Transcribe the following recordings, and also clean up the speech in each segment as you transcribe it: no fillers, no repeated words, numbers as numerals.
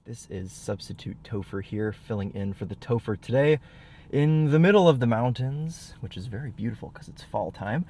This is Substitute Topher here, filling in for the Topher today in the middle of the mountains, which is very beautiful because it's fall time,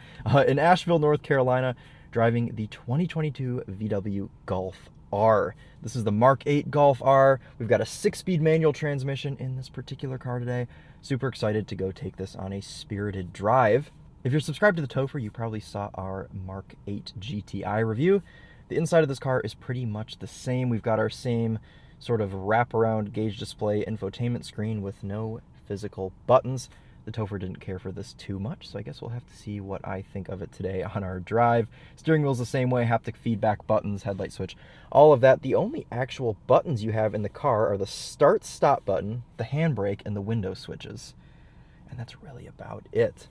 in Asheville, North Carolina, driving the 2022 VW Golf R. This is the Mark 8 Golf R. We've got a 6-speed manual transmission in this particular car today. Super excited to go take this on a spirited drive. If you're subscribed to the Topher, you probably saw our Mark 8 GTI review. The inside of this car is pretty much the same. We've got our same sort of wraparound gauge display infotainment screen with no physical buttons. The Topher didn't care for this too much, so I guess we'll have to see what I think of it today on our drive. Steering wheel's the same way, haptic feedback buttons, headlight switch, all of that. The only actual buttons you have in the car are the start-stop button, the handbrake, and the window switches. And that's really about it.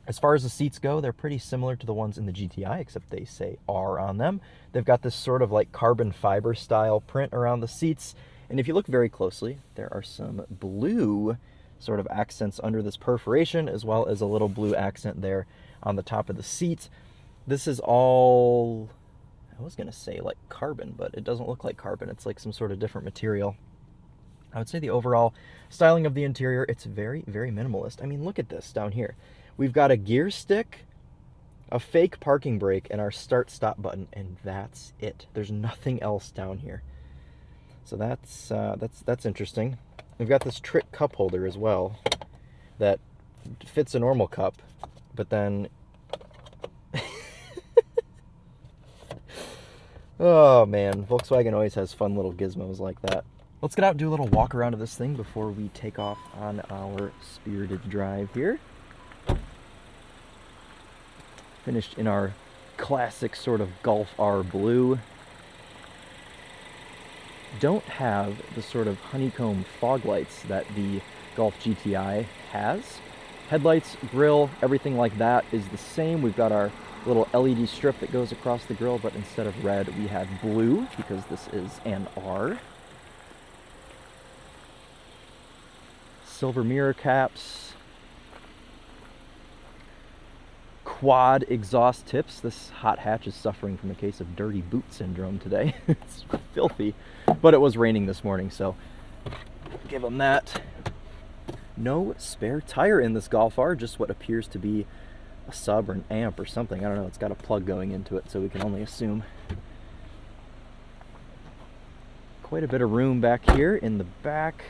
As far as the seats go, they're pretty similar to the ones in the GTI, except they say R on them. They've got this sort of like carbon fiber style print around the seats. And if you look very closely, there are some blue sort of accents under this perforation, as well as a little blue accent there on the top of the seat. This is all, I was gonna say like carbon, but it doesn't look like carbon. It's like some sort of different material. I would say the overall styling of the interior, it's very, very minimalist. I mean, look at this down here. We've got a gear stick, a fake parking brake, and our start-stop button, and that's it. There's nothing else down here. So that's interesting. We've got this trick cup holder as well that fits a normal cup, but then oh man, Volkswagen always has fun little gizmos like that. Let's get out and do a little walk around of this thing before we take off on our spirited drive here. Finished in our classic sort of Golf R blue. Don't have the sort of honeycomb fog lights that the Golf GTI has. Headlights, grille, everything like that is the same. We've got our little LED strip that goes across the grille, but instead of red, we have blue because this is an R. Silver mirror caps. Quad exhaust tips. This hot hatch is suffering from a case of dirty boot syndrome today. It's filthy, but it was raining this morning, so give them that. No spare tire in this Golf R, just what appears to be a sub or an amp or something. I don't know, it's got a plug going into it, so we can only assume. Quite a bit of room back here in the back.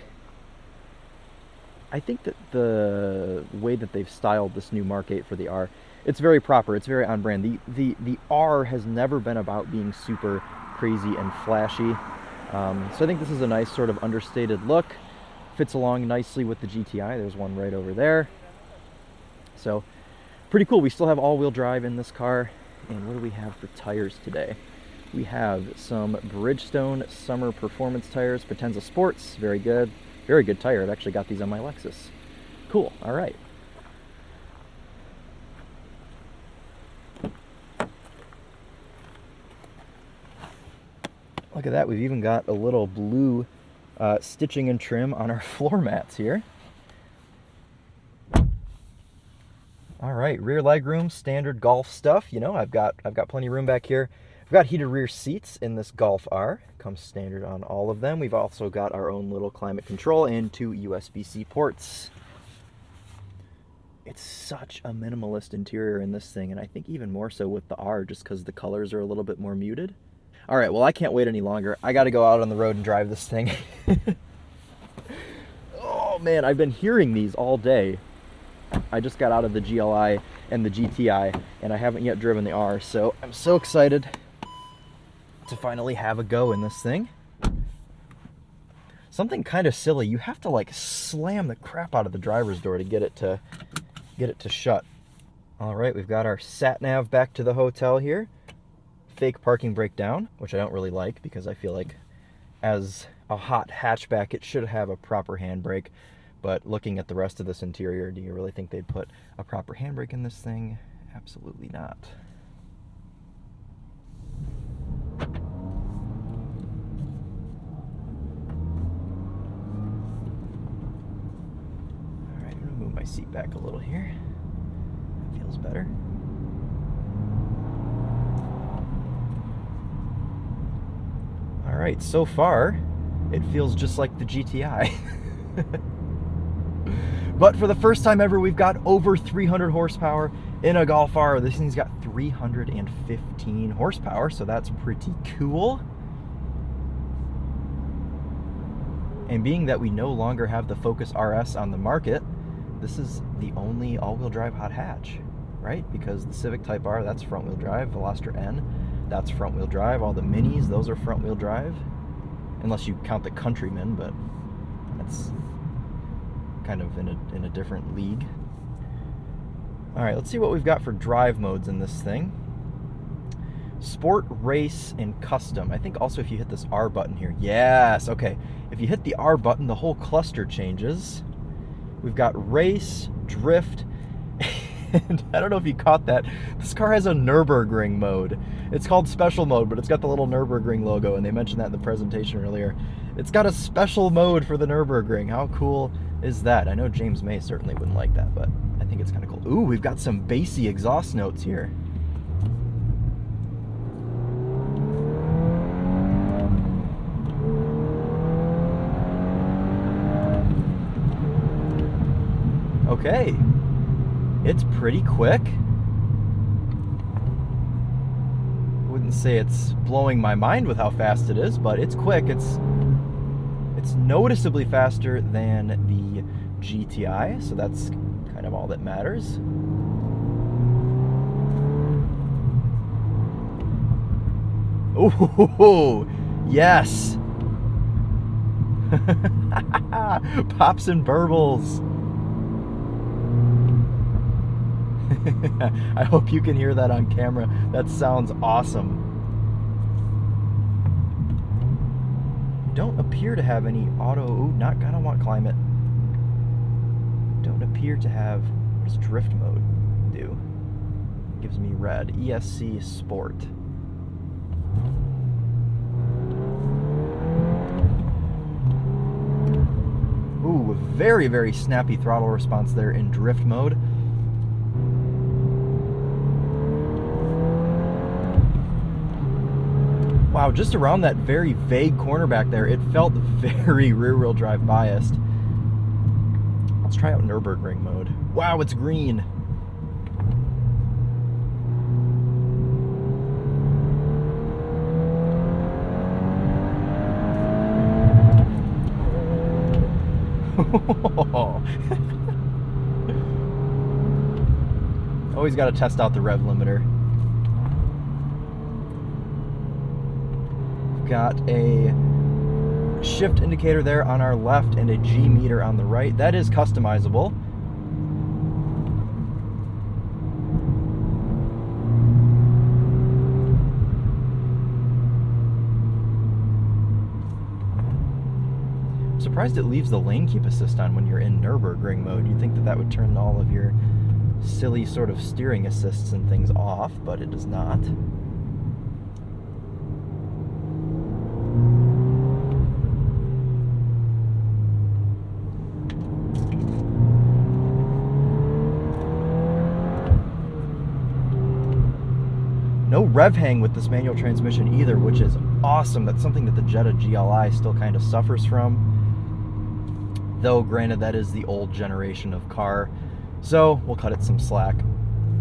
I think that the way that they've styled this new Mark 8 for the R, it's very proper, it's very on brand. The R has never been about being super crazy and flashy. So I think this is a nice sort of understated look. Fits along nicely with the GTI. There's one right over there. So pretty cool. We still have all-wheel drive in this car. And what do we have for tires today? We have some Bridgestone Summer Performance tires, Potenza Sports, very good. Very good tire. I've actually got these on my Lexus. Cool, all right. Look at that, we've even got a little blue stitching and trim on our floor mats here. All right, rear legroom, standard Golf stuff. You know, I've got plenty of room back here. We've got heated rear seats in this Golf R. Comes standard on all of them. We've also got our own little climate control and 2 USB-C ports. It's such a minimalist interior in this thing, and I think even more so with the R, just because the colors are a little bit more muted. All right, well, I can't wait any longer. I got to go out on the road and drive this thing. Oh man, I've been hearing these all day. I just got out of the GLI and the GTI, and I haven't yet driven the R, so I'm so excited to finally have a go in this thing. Something kind of silly, you have to like slam the crap out of the driver's door to get it to shut. All right, we've got our sat nav back to the hotel here. Fake parking brake down, which I don't really like because I feel like as a hot hatchback it should have a proper handbrake. But looking at the rest of this interior, do you really think they'd put a proper handbrake in this thing? Absolutely not. All right, I'm gonna move my seat back a little here. That feels better. All right, so far it feels just like the GTI. But for the first time ever, we've got over 300 horsepower in a Golf R. This thing's got 315 horsepower, so that's pretty cool. And being that we no longer have the Focus RS on the market, this is the only all-wheel drive hot hatch, right? Because the Civic Type R, that's front-wheel drive. Veloster N, that's front-wheel drive. All the Minis, those are front-wheel drive. Unless you count the Countryman, but that's kind of in a different league. All right, let's see what we've got for drive modes in this thing. Sport, race, and custom. I think also if you hit this R button here. Yes, okay. If you hit the R button, the whole cluster changes. We've got race, drift, and I don't know if you caught that. This car has a Nürburgring mode. It's called special mode, but it's got the little Nürburgring logo, and they mentioned that in the presentation earlier. It's got a special mode for the Nürburgring. How cool is that? I know James May certainly wouldn't like that, but I think it's kind of cool. Ooh, we've got some bassy exhaust notes here. Okay, it's pretty quick. Wouldn't say it's blowing my mind with how fast it is, but it's quick. It's noticeably faster than the GTI, so that's kind of all that matters. Oh, yes. Pops and burbles. I hope you can hear that on camera. That sounds awesome. Don't appear to have any auto. Ooh, not gonna want climate. Don't appear to have. What does drift mode do? Gives me red. ESC Sport. Ooh, very, very snappy throttle response there in drift mode. Wow, just around that very vague corner back there, it felt very rear-wheel drive biased. Let's try out Nürburgring mode. Wow, it's green. Always got to test out the rev limiter. Got a shift indicator there on our left and a G meter on the right. That is customizable. I'm surprised it leaves the lane keep assist on when you're in Nürburgring mode. You'd think that that would turn all of your silly sort of steering assists and things off, but it does not. No rev hang with this manual transmission either, which is awesome. That's something that the Jetta GLI still kind of suffers from. Though, granted, that is the old generation of car, so we'll cut it some slack.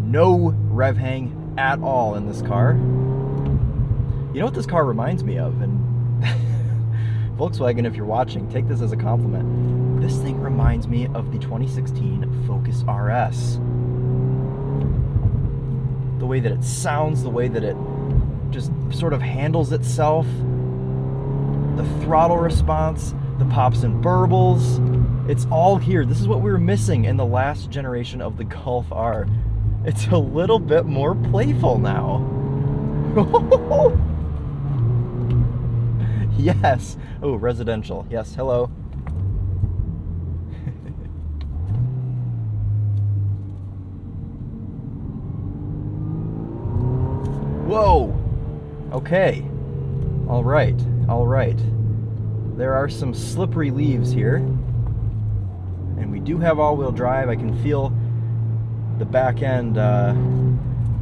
No rev hang at all in this car. You know what this car reminds me of? And Volkswagen, if you're watching, take this as a compliment. This thing reminds me of the 2016 Focus RS. The way that it sounds, the way that it just sort of handles itself, the throttle response, the pops and burbles, it's all here. This is what we were missing in the last generation of the Golf R. It's a little bit more playful now. Yes. Oh, residential. Yes, hello. Whoa! Okay. All right. All right. There are some slippery leaves here. And we do have all-wheel drive. I can feel the back end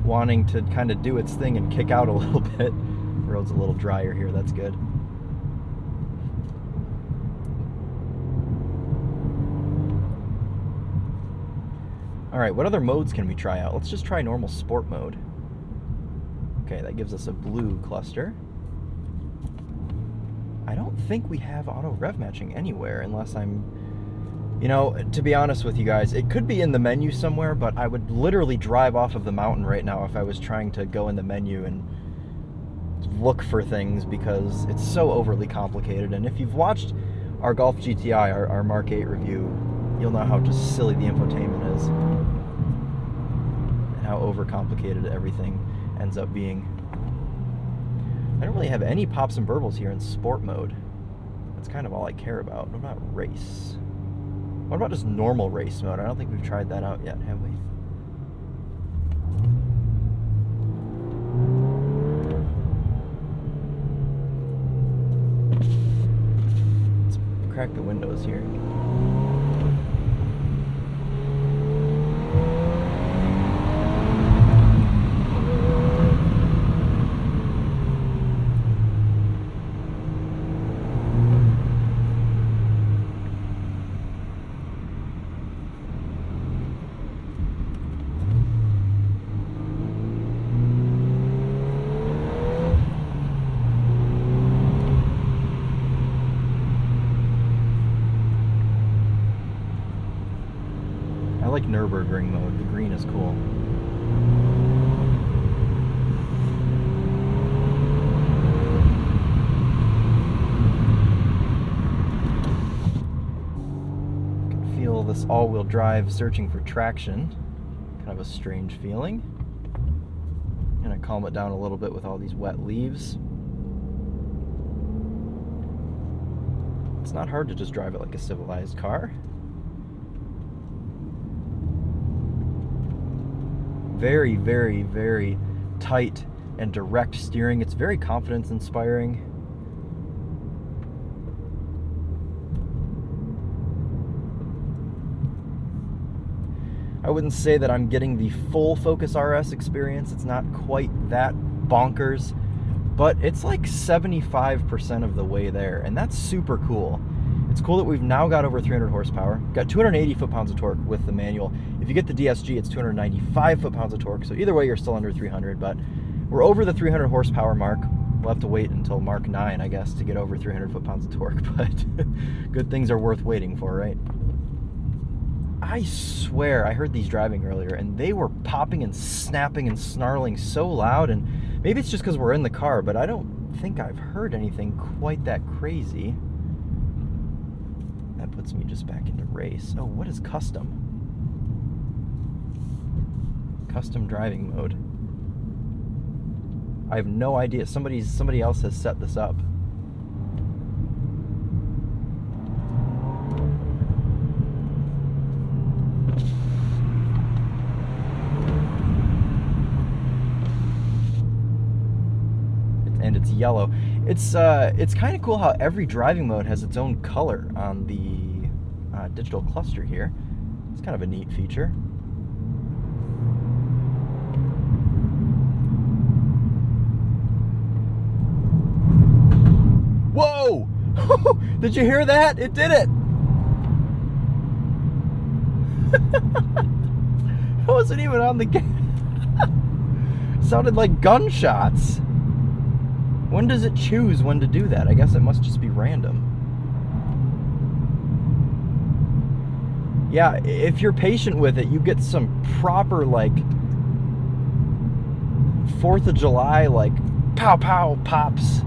wanting to kind of do its thing and kick out a little bit. The road's a little drier here. That's good. All right, what other modes can we try out? Let's just try normal sport mode. Okay, that gives us a blue cluster. I don't think we have auto rev matching anywhere unless I'm, you know, to be honest with you guys, it could be in the menu somewhere, but I would literally drive off of the mountain right now if I was trying to go in the menu and look for things, because it's so overly complicated. And if you've watched our Golf GTI, our Mark 8 review, you'll know how just silly the infotainment is and how overcomplicated everything ends up being. I don't really have any pops and burbles here in sport mode. That's kind of all I care about. What about race? What about just normal race mode? I don't think we've tried that out yet, have we? Let's crack the windows here. I like Nürburgring mode. The green is cool. I can feel this all-wheel drive searching for traction. Kind of a strange feeling. I'm gonna calm it down a little bit with all these wet leaves. It's not hard to just drive it like a civilized car. Very, very, very tight and direct steering. It's very confidence inspiring. I wouldn't say that I'm getting the full Focus RS experience. It's not quite that bonkers, but it's like 75% of the way there, and that's super cool. It's cool that we've now got over 300 horsepower. Got 280 foot-pounds of torque with the manual. If you get the DSG, it's 295 foot-pounds of torque, so either way, you're still under 300, but we're over the 300 horsepower mark. We'll have to wait until Mark 9, I guess, to get over 300 foot-pounds of torque, but good things are worth waiting for, right? I swear I heard these driving earlier, and they were popping and snapping and snarling so loud, and maybe it's just because we're in the car, but I don't think I've heard anything quite that crazy. That puts me just back into race. Oh, what is custom? Custom driving mode. I have no idea. Somebody else has set this up. And it's yellow. It's kind of cool how every driving mode has its own color on the digital cluster here. It's kind of a neat feature. Whoa! Did you hear that? It did it! It wasn't even on the gas. Sounded like gunshots. When does it choose when to do that? I guess it must just be random. Yeah, if you're patient with it, you get some proper, like, 4th of July, like, pow pow pops.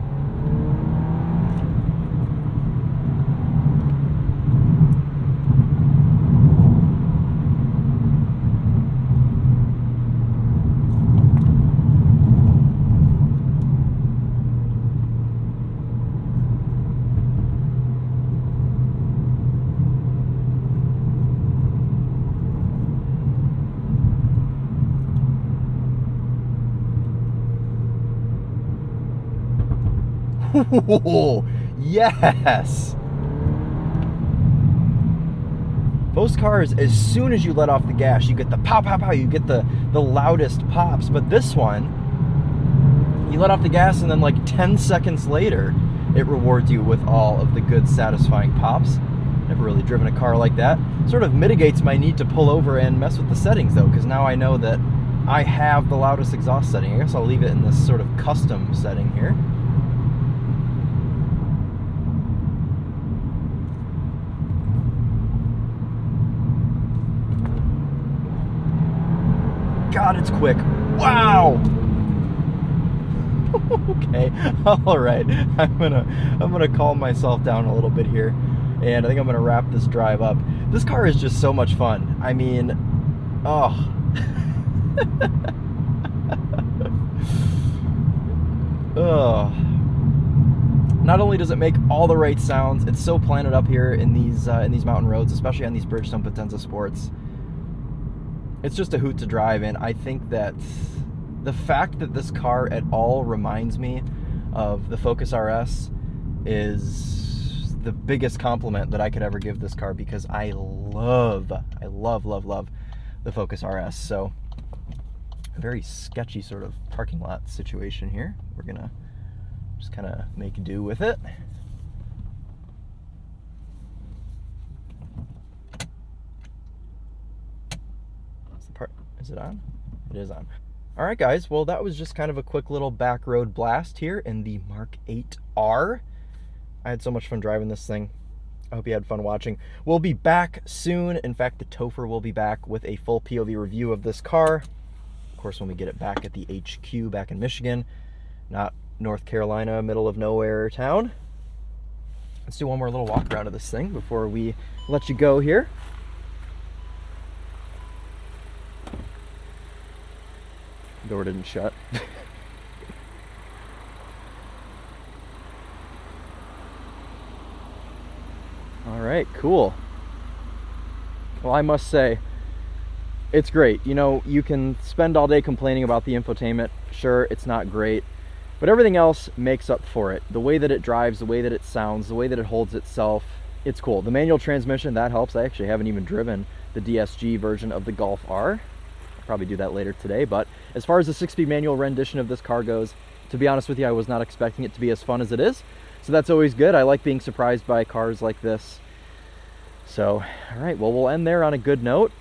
Ooh, yes! Most cars, as soon as you let off the gas, you get the pow, pow, pow, you get the loudest pops. But this one, you let off the gas and then like 10 seconds later, it rewards you with all of the good, satisfying pops. Never really driven a car like that. Sort of mitigates my need to pull over and mess with the settings though, because now I know that I have the loudest exhaust setting. I guess I'll leave it in this sort of custom setting here. God, it's quick. Wow. Okay. All right. I'm gonna calm myself down a little bit here, and I think I'm gonna wrap this drive up. This car is just so much fun. I mean, oh. Oh. Not only does it make all the right sounds, it's so planted up here in these mountain roads, especially on these Bridgestone Potenza Sports. It's just a hoot to drive, and I think that the fact that this car at all reminds me of the Focus RS is the biggest compliment that I could ever give this car, because I love the Focus RS. So a very sketchy sort of parking lot situation here. We're gonna just kind of make do with it. Is it on? It is on. All right, guys. Well, that was just kind of a quick little back road blast here in the Mark 8R. I had so much fun driving this thing. I hope you had fun watching. We'll be back soon. In fact, the TheTopher will be back with a full POV review of this car. Of course, when we get it back at the HQ back in Michigan, not North Carolina, middle of nowhere town. Let's do one more little walk around of this thing before we let you go here. Door didn't shut. All right, cool. Well, I must say, it's great. You know, you can spend all day complaining about the infotainment. Sure, it's not great, but everything else makes up for it. The way that it drives, the way that it sounds, the way that it holds itself, it's cool. The manual transmission, that helps. I actually haven't even driven the DSG version of the Golf R. Probably do that later today, but as far as the 6-speed manual rendition of this car goes, to be honest with you, I was not expecting it to be as fun as it is, so that's always good. I like being surprised by cars like this. So, all right, well, we'll end there on a good note.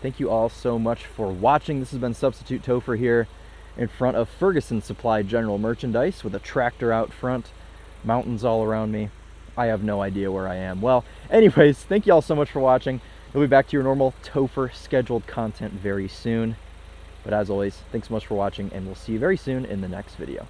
Thank you all so much for watching. This has been Substitute Topher here in front of Ferguson Supply General Merchandise with a tractor out front, mountains all around me. I have no idea where I am. Well, anyways, thank you all so much for watching. We'll be back to your normal TheTopher scheduled content very soon. But as always, thanks so much for watching, and we'll see you very soon in the next video.